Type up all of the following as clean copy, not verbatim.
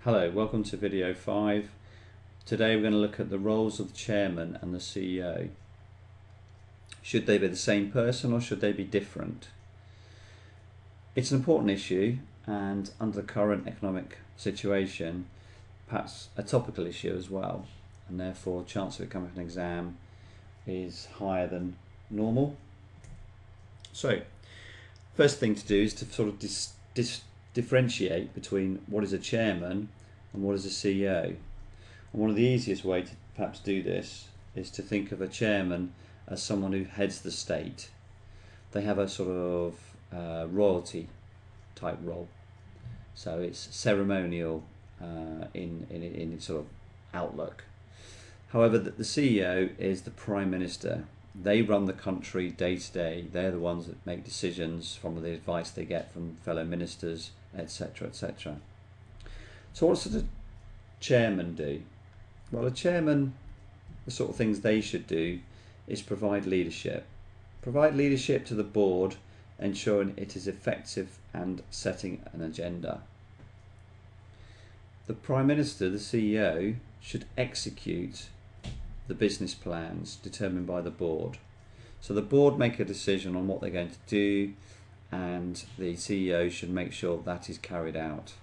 Hello, welcome to video 5. Today we're going to look at the roles of the chairman and the CEO. Should they be the same person or should they be different? It's an important issue, and under the current economic situation, perhaps a topical issue as well, and therefore chance of it coming up in an exam is higher than normal. So, first thing to do is to sort of differentiate between what is a chairman and what is a CEO. And one of the easiest ways to perhaps do this is to think of a chairman as someone who heads the state. They have a sort of royalty type role, so it's ceremonial in its sort of outlook. However, the CEO is the Prime Minister. They run the country day to day. They're the ones that make decisions from the advice they get from fellow ministers, etc., etc. So what does the chairman do? Well, a chairman, the sort of things they should do is provide leadership. Provide leadership to the board, ensuring it is effective and setting an agenda. The Prime Minister, the CEO, should execute the business plans determined by the board. So the board make a decision on what they're going to do, and the CEO should make sure that is carried out,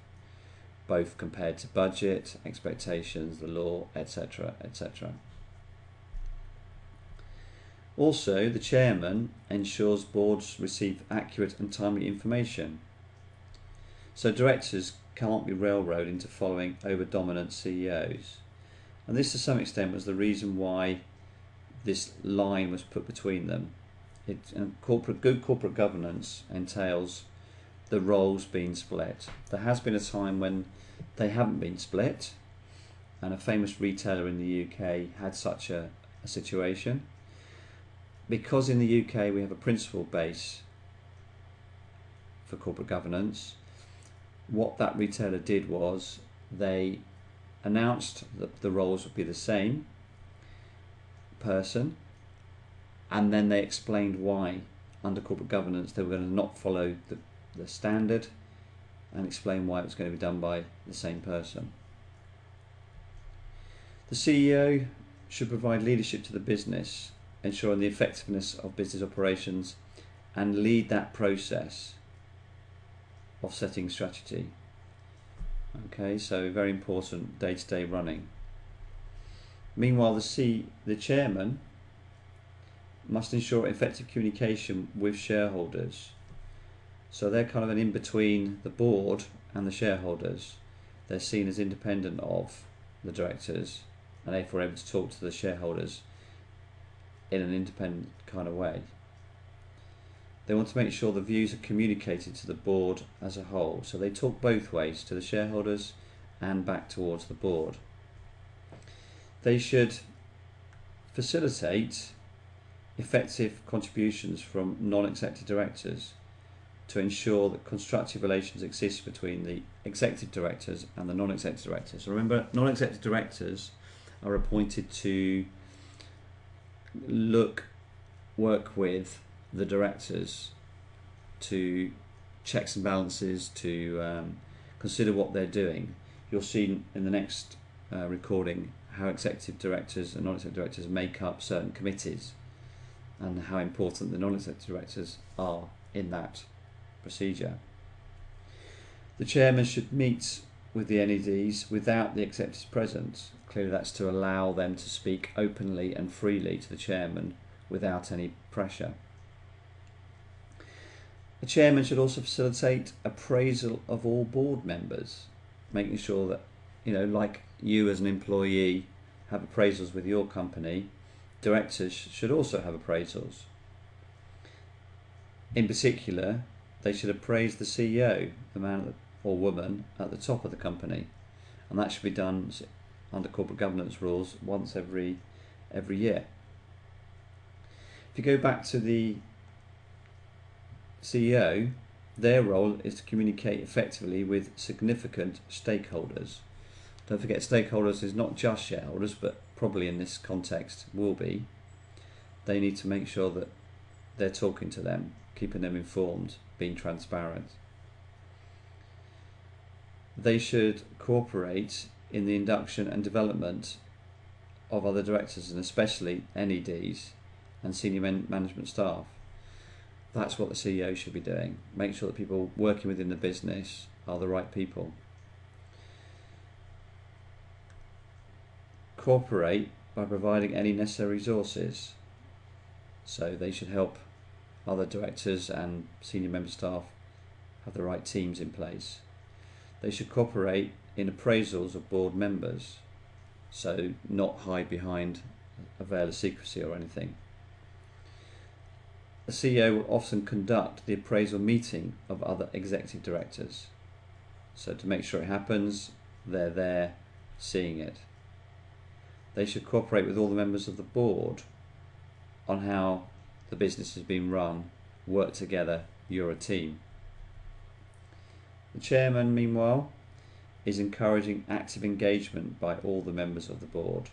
both compared to budget, expectations, the law, etc., etc. Also, the chairman ensures boards receive accurate and timely information. So directors can't be railroaded into following over-dominant CEOs. And this to some extent was the reason why this line was put between them. Good corporate governance entails the roles being split. There has been a time when they haven't been split, and a famous retailer in the UK had such a situation. Because in the UK we have a principle base for corporate governance, what that retailer did was they announced that the roles would be the same person, and then they explained why under corporate governance they were going to not follow the standard, and explain why it was going to be done by the same person. The CEO should provide leadership to the business, ensuring the effectiveness of business operations, and lead that process of setting strategy. Okay, so very important day-to-day running. Meanwhile, the chairman must ensure effective communication with shareholders. So they're kind of an in-between the board and the shareholders. They're seen as independent of the directors, and therefore able to talk to the shareholders in an independent kind of way. They want to make sure the views are communicated to the board as a whole. So they talk both ways, to the shareholders and back towards the board. They should facilitate effective contributions from non-executive directors to ensure that constructive relations exist between the executive directors and the non-executive directors. So remember, non-executive directors are appointed to work with the directors to checks and balances, to consider what they're doing. You'll see in the next recording how executive directors and non-executive directors make up certain committees, and how important the non-executive directors are in that procedure. The chairman should meet with the NEDs without the executives present. Clearly that's to allow them to speak openly and freely to the chairman without any pressure. The chairman should also facilitate appraisal of all board members, making sure that, like you as an employee have appraisals with your company, directors should also have appraisals. In particular, they should appraise the CEO, the man or woman at the top of the company, and that should be done under corporate governance rules once every year. If you go back to the CEO, their role is to communicate effectively with significant stakeholders. Don't forget, stakeholders is not just shareholders, but probably in this context will be. They need to make sure that they're talking to them, keeping them informed, being transparent. They should cooperate in the induction and development of other directors, and especially NEDs and senior management staff. That's what the CEO should be doing. Make sure that people working within the business are the right people. Cooperate by providing any necessary resources. So they should help other directors and senior member staff have the right teams in place. They should cooperate in appraisals of board members, so not hide behind a veil of secrecy or anything. The CEO will often conduct the appraisal meeting of other executive directors. So to make sure it happens, they're there seeing it. They should cooperate with all the members of the board on how the business has been run, work together, you're a team. The chairman, meanwhile, is encouraging active engagement by all the members of the board.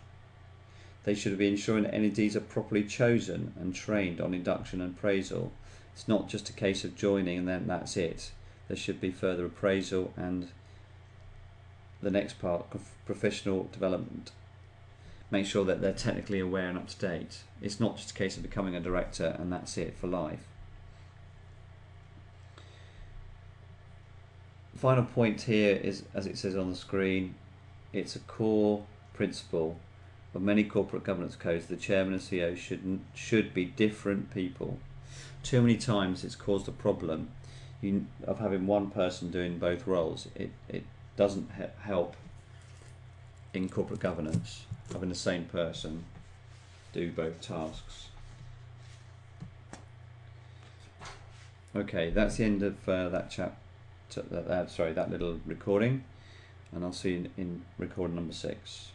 They should be ensuring that NEDs are properly chosen and trained on induction and appraisal. It's not just a case of joining and then that's it. There should be further appraisal and the next part, professional development. Make sure that they're technically aware and up to date. It's not just a case of becoming a director and that's it for life. Final point here is, as it says on the screen, it's a core principle of many corporate governance codes. The chairman and CEO should be different people. Too many times it's caused a problem of having one person doing both roles. It doesn't help in corporate governance, having the same person do both tasks. Okay, that's the end of that little recording, and I'll see you in recording number 6.